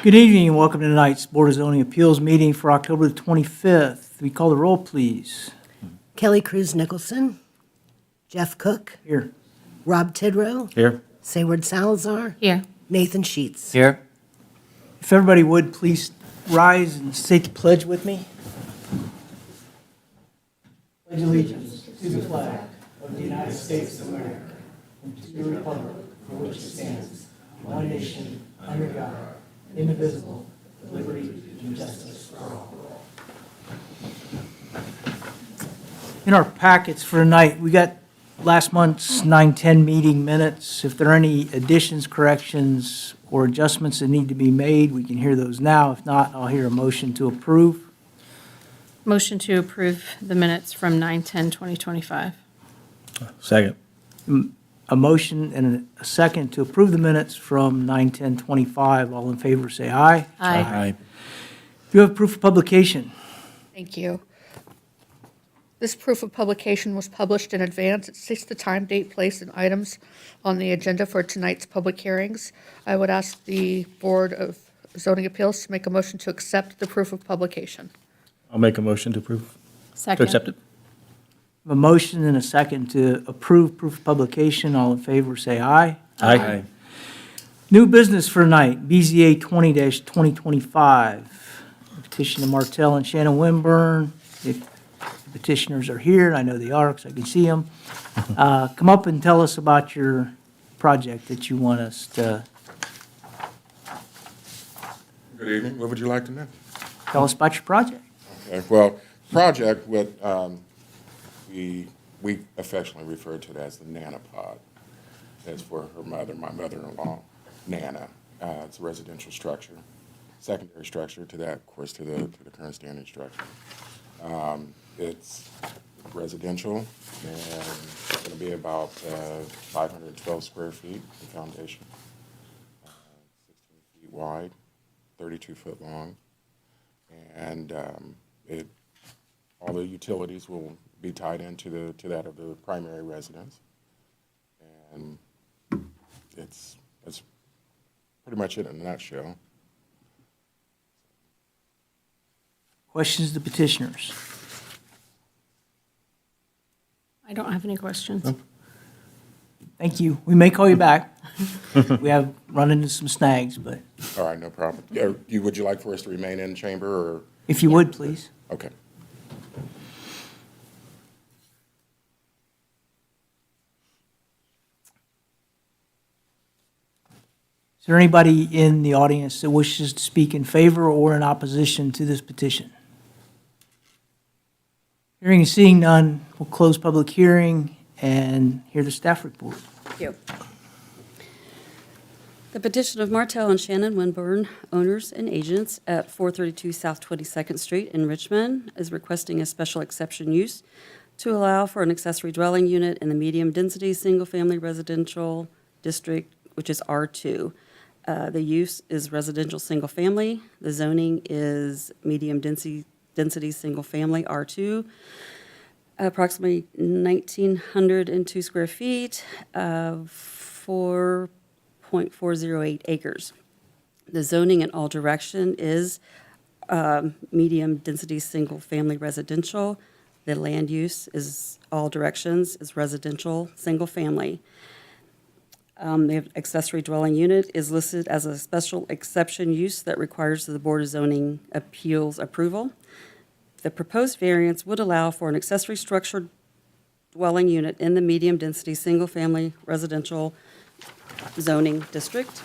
Good evening and welcome to tonight's Board of Zoning Appeals meeting for October the 25th. We call the roll, please. Kelly Cruz Nicholson, Jeff Cook, Here. Rob Tidrow, Here. Sayward Salazar, Here. Nathan Sheets. Here. If everybody would, please rise and state the pledge with me. Pledge allegiance to the flag of the United States of America and to the republic for which it stands, one nation, under God, indivisible, with liberty and justice for all. In our packets for tonight, we got last month's 9/10 meeting minutes. If there are any additions, corrections, or adjustments that need to be made, we can hear those now. If not, I'll hear a motion to approve. Motion to approve the minutes from 9/10/2025. Second. A motion and a second to approve the minutes from 9/10/25. All in favor, say aye. Aye. Do you have proof of publication? Thank you. This proof of publication was published in advance. It states the time, date, place, and items on the agenda for tonight's public hearings. I would ask the Board of Zoning Appeals to make a motion to accept the proof of publication. I'll make a motion to approve. To Second. accept it. A motion and a second to approve proof of publication. All in favor, say aye. Aye. New business for tonight, BZA 20-2025. Petition of Martell and Shannon Winburn. If the petitioners are here, and I know they are because I can see them, come up and tell us about your project that you want us to Good evening. What would you like to know? tell us about your project. Okay, well, project with, we affectionately refer to it as the Nana Pod. That's for her mother, my mother-in-law, Nana. It's a residential structure, secondary structure to that, of course, to the current standing structure. It's residential, and it's going to be about 512 square feet, the foundation, 16 feet wide, 32 foot long, and all the utilities will be tied into that of the primary residence, and that's pretty much it in a nutshell. Questions to petitioners? I don't have any questions. Thank you. We may call you back. We have run into some snags, but All right, no problem. Would you like for us to remain in chamber, or? if you would, please. Okay. Is there anybody in the audience that wishes to speak in favor or in opposition to this petition? Hearing and seeing none, we'll close public hearing and hear the staff report. Thank you. The petition of Martell and Shannon Winburn, owners and agents at 432 South 22nd Street in Richmond, is requesting a special exception use to allow for an accessory dwelling unit in the medium-density, single-family residential district, which is R2. The use is residential single-family. The zoning is medium-density, single-family R2. Approximately 1,902 square feet, 4.408 acres. The zoning in all direction is medium-density, single-family residential. The land use is all directions is residential, single-family. The accessory dwelling unit is listed as a special exception use that requires the Board of Zoning Appeals approval. The proposed variance would allow for an accessory structured dwelling unit in the medium-density, single-family residential zoning district.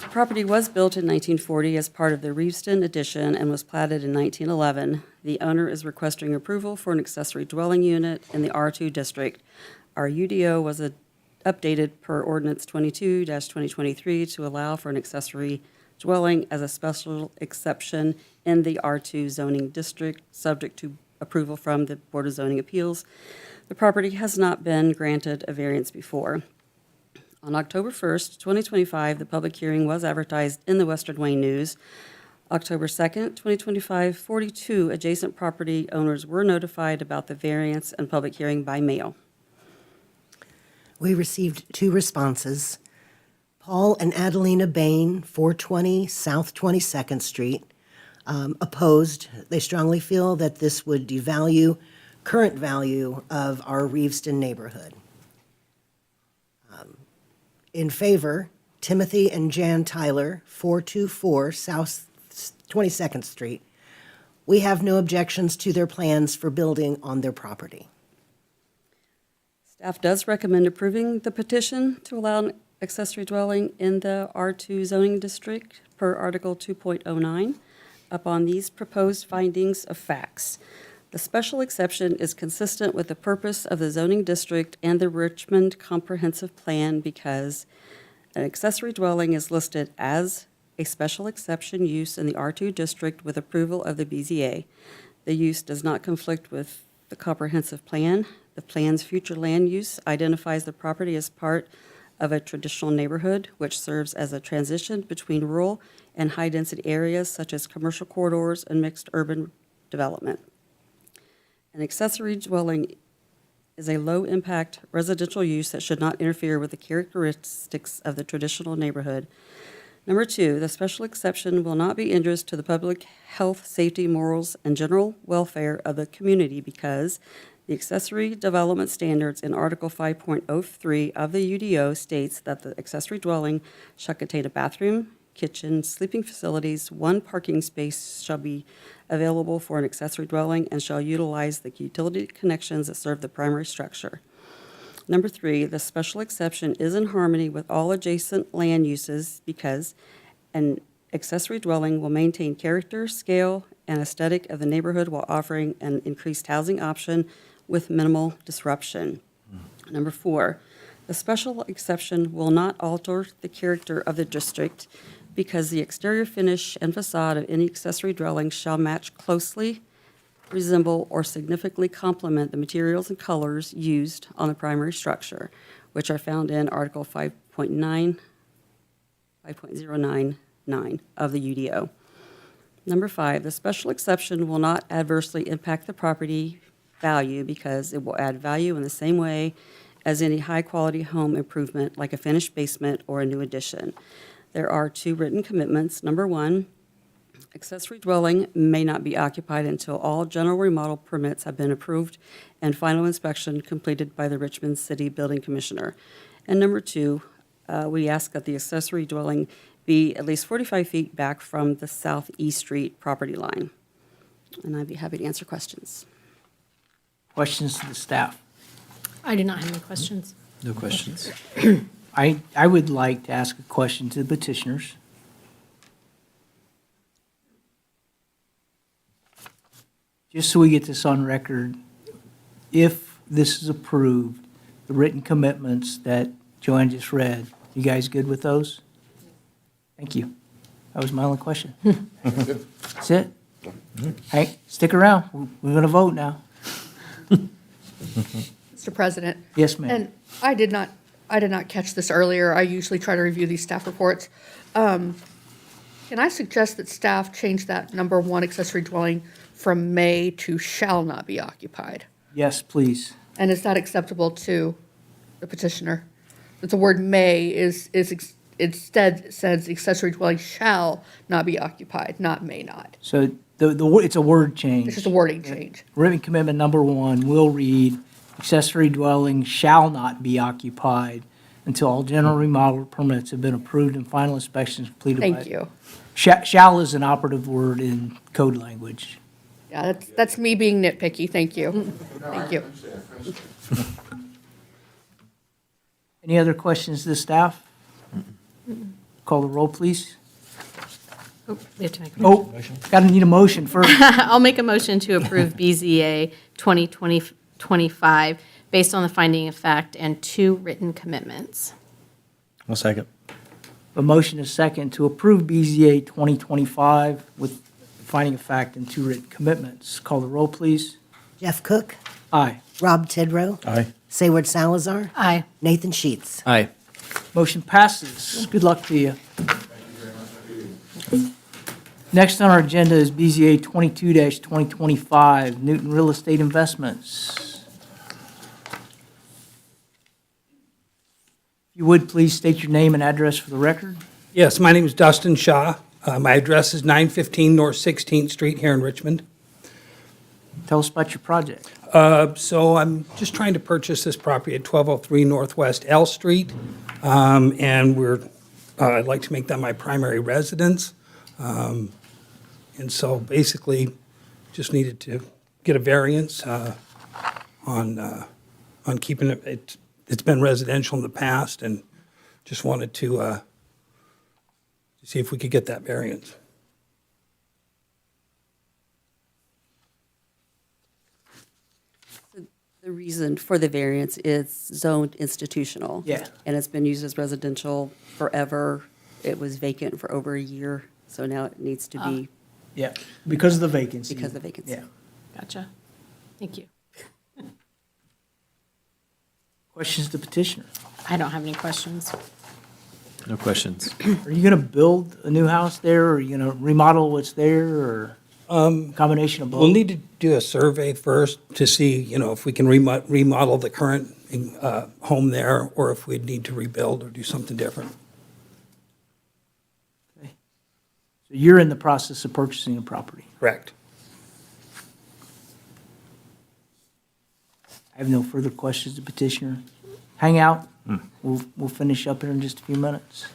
The property was built in 1940 as part of the Reeveston addition and was platted in 1911. The owner is requesting approval for an accessory dwelling unit in the R2 district. Our UDO was updated per ordinance 22-2023 to allow for an accessory dwelling as a special exception in the R2 zoning district, subject to approval from the Board of Zoning Appeals. The property has not been granted a variance before. On October 1st, 2025, the public hearing was advertised in the Western Wayne News. October 2nd, 2025, 42 adjacent property owners were notified about the variance and public hearing by mail. We received 2 responses. Paul and Adelina Bain, 420 South 22nd Street, opposed. They strongly feel that this would devalue current value of our Reeveston neighborhood. In favor, Timothy and Jan Tyler, 424 South 22nd Street. We have no objections to their plans for building on their property. Staff does recommend approving the petition to allow an accessory dwelling in the R2 zoning district per Article 2.09 upon these proposed findings of facts. The special exception is consistent with the purpose of the zoning district and the Richmond Comprehensive Plan because an accessory dwelling is listed as a special exception use in the R2 district with approval of the BZA. The use does not conflict with the comprehensive plan. The plan's future land use identifies the property as part of a traditional neighborhood, which serves as a transition between rural and high-density areas such as commercial corridors and mixed urban development. An accessory dwelling is a low-impact residential use that should not interfere with the characteristics of the traditional neighborhood. Number two, the special exception will not be injurious to the public health, safety, morals, and general welfare of the community because the accessory development standards in Article 5.03 of the UDO states that the accessory dwelling shall contain a bathroom, kitchen, sleeping facilities, one parking space shall be available for an accessory dwelling and shall utilize the utility connections that serve the primary structure. Number three, the special exception is in harmony with all adjacent land uses because an accessory dwelling will maintain character, scale, and aesthetic of the neighborhood while offering an increased housing option with minimal disruption. Number four, the special exception will not alter the character of the district because the exterior finish and facade of any accessory dwelling shall match closely, resemble, or significantly complement the materials and colors used on the primary structure, which are found in Article 5.099 of the UDO. Number five, the special exception will not adversely impact the property value because it will add value in the same way as any high-quality home improvement like a finished basement or a new addition. There are two written commitments. Number one, accessory dwelling may not be occupied until all general remodel permits have been approved and final inspection completed by the Richmond City Building Commissioner. And number two, we ask that the accessory dwelling be at least 45 feet back from the Southeast Street property line. And I'd be happy to answer questions. Questions to the staff? I do not have any questions. No questions. I would like to ask a question to the petitioners. Just so we get this on record, if this is approved, the written commitments that Joanne just read, you guys good with those? Thank you. That was my only question. That's it? Hey, stick around. We're going to vote now. Mr. President. Yes, ma'am. And I did not catch this earlier. I usually try to review these staff reports. Can I suggest that staff change that number one accessory dwelling from may to shall not be occupied? Yes, please. And is that acceptable to the petitioner? That the word may instead says accessory dwelling shall not be occupied, not may not. So it's a word change. It's just a wording change. Written commitment number one will read, accessory dwelling shall not be occupied until all general remodel permits have been approved and final inspections completed by. Thank you. Shall is an operative word in code language. Yeah, that's me being nitpicky. Thank you. Thank you. Any other questions to the staff? Call the roll, please. Oh, we have to make a Oh, gotta need a motion first. I'll make a motion to approve BZA 2025 based on the finding of fact and two written commitments. I'll second. A motion is second to approve BZA 2025 with finding of fact and two written commitments. Call the roll, please. Jeff Cook, Aye. Rob Tidrow, Aye. Sayward Salazar, Aye. Nathan Sheets. Aye. Motion passes. Good luck to you. Next on our agenda is BZA 22-2025, Newton Real Estate Investments. If you would, please state your name and address for the record. Yes, my name is Dustin Shaw. My address is 915 North 16th Street here in Richmond. Tell us about your project. So I'm just trying to purchase this property at 1203 Northwest L Street, and I'd like to make that my primary residence. And so basically, just needed to get a variance on keeping it. It's been residential in the past, and just wanted to see if we could get that variance. The reason for the variance is zoned institutional. Yeah. And it's been used as residential forever. It was vacant for over a year, so now it needs to be Yeah, because of the vacancy. because of vacancy. Yeah. Gotcha. Thank you. Questions to petitioner? I don't have any questions. No questions. Are you going to build a new house there, or are you going to remodel what's there, or combination of both? We'll need to do a survey first to see, if we can remodel the current home there, or if we'd need to rebuild or do something different. Okay. So you're in the process of purchasing a property. Correct. I have no further questions to petitioner. Hang out. We'll finish up here in just a few minutes. Is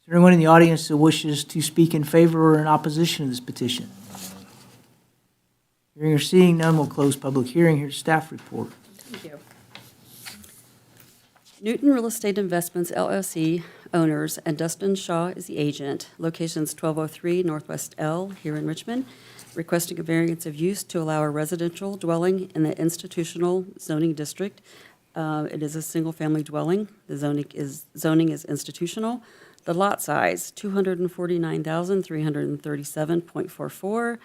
there anyone in the audience that wishes to speak in favor or in opposition to this petition? Hearing or seeing none, we'll close public hearing. Here's staff report. Thank you. Newton Real Estate Investments LLC owners and Dustin Shaw is the agent. Locations 1203 Northwest L here in Richmond, requesting a variance of use to allow a residential dwelling in the institutional zoning district. It is a single-family dwelling. The zoning is institutional. The lot size, 249,337.44,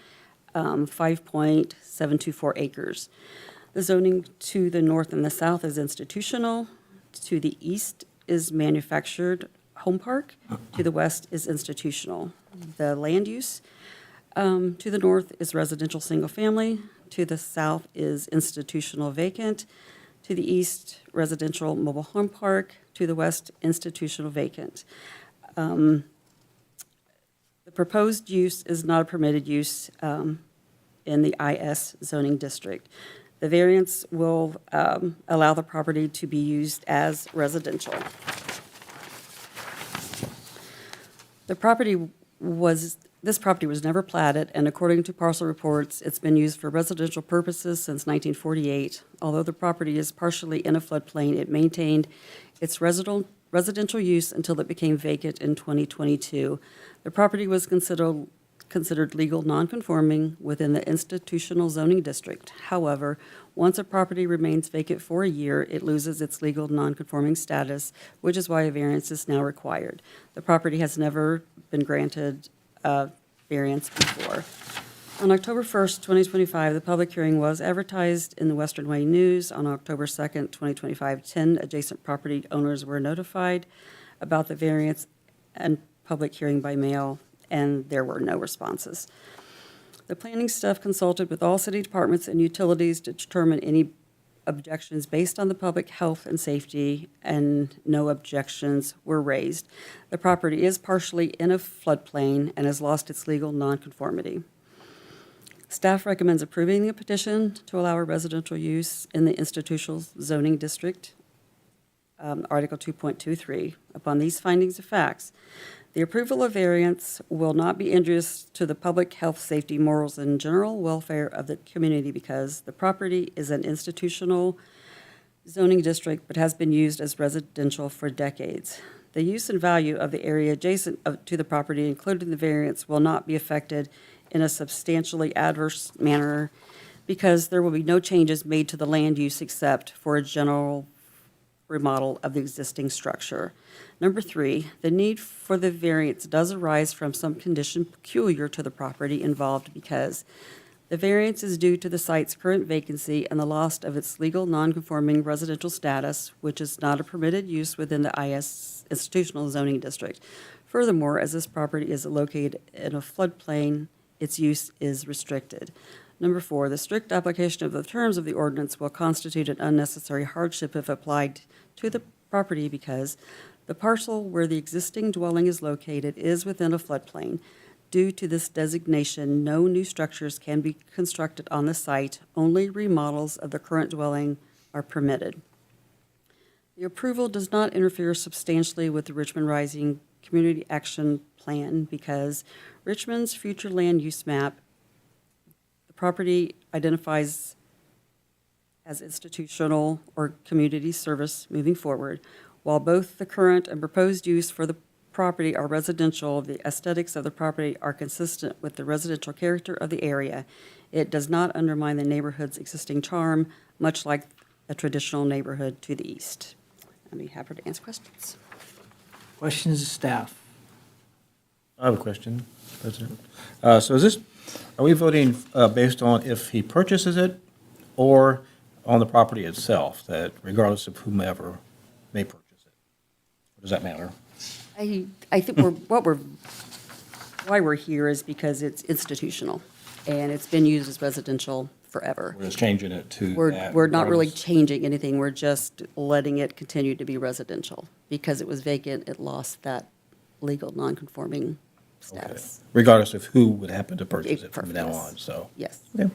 5.724 acres. The zoning to the north and the south is institutional. To the east is manufactured home park. To the west is institutional. The land use to the north is residential single-family. To the south is institutional vacant. To the east, residential mobile home park. To the west, institutional vacant. The proposed use is not a permitted use in the IS zoning district. The variance will allow the property to be used as residential. This property was never platted, and according to parcel reports, it's been used for residential purposes since 1948. Although the property is partially in a floodplain, it maintained its residential use until it became vacant in 2022. The property was considered legal nonconforming within the institutional zoning district. However, once a property remains vacant for a year, it loses its legal nonconforming status, which is why a variance is now required. The property has never been granted a variance before. On October 1st, 2025, the public hearing was advertised in the Western Wayne News. On October 2nd, 2025, 10 adjacent property owners were notified about the variance and public hearing by mail, and there were no responses. The planning staff consulted with all city departments and utilities to determine any objections based on the public health and safety, and no objections were raised. The property is partially in a floodplain and has lost its legal nonconformity. Staff recommends approving the petition to allow a residential use in the institutional zoning district, Article 2.23. Upon these findings of facts, the approval of variance will not be injurious to the public health, safety, morals, and general welfare of the community because the property is an institutional zoning district but has been used as residential for decades. The use and value of the area adjacent to the property, including the variance, will not be affected in a substantially adverse manner because there will be no changes made to the land use except for a general remodel of the existing structure. Number 3, the need for the variance does arise from some condition peculiar to the property involved because the variance is due to the site's current vacancy and the loss of its legal nonconforming residential status, which is not a permitted use within the IS institutional zoning district. Furthermore, as this property is located in a floodplain, its use is restricted. Number 4, the strict application of the terms of the ordinance will constitute an unnecessary hardship if applied to the property because the parcel where the existing dwelling is located is within a floodplain. Due to this designation, no new structures can be constructed on the site. Only remodels of the current dwelling are permitted. The approval does not interfere substantially with the Richmond Rising Community Action Plan because Richmond's future land use map, the property identifies as institutional or community service moving forward. While both the current and proposed use for the property are residential, the aesthetics of the property are consistent with the residential character of the area. It does not undermine the neighborhood's existing charm, much like a traditional neighborhood to the east. I'd be happy to answer questions. Questions of staff? I have a question, President. So are we voting based on if he purchases it or on the property itself, that regardless of whomever may purchase it? Or does that matter? I think why we're here is because it's institutional, and it's been used as residential forever. We're just changing it to that? We're not really regardless? changing anything, we're just letting it continue to be residential. Because it was vacant, it lost that legal non-conforming Okay. status. Regardless of who would happen to purchase it from Perfect, now yes. on, so. Yes. Okay.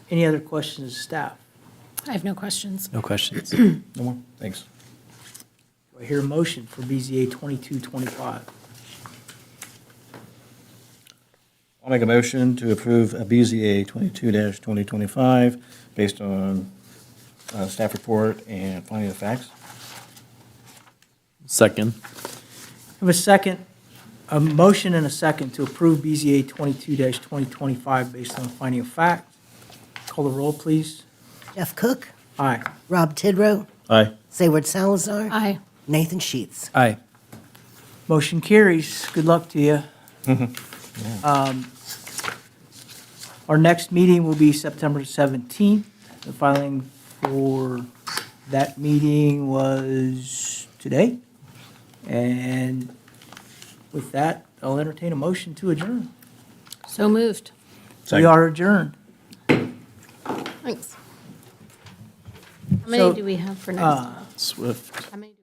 Any other questions of staff? I have no questions. No questions. No more? Thanks. Do I hear a motion for BZA 2225? I'll make a motion to approve a BZA 22-2025 based on staff report and finding of facts. Second. I have a motion and a second to approve BZA 22-2025 based on finding of fact. Call the roll, please. Jeff Cook, Aye. Rob Tidrow, Aye. Zayward Salazar, Aye. Nathan Sheets. Aye. Motion carries. Good luck to you. Our next meeting will be September 17th. The filing for that meeting was today. And with that, I'll entertain a motion to adjourn. So moved. We Second. are adjourned. Thanks. How So, many do we have for next? Swift. How many?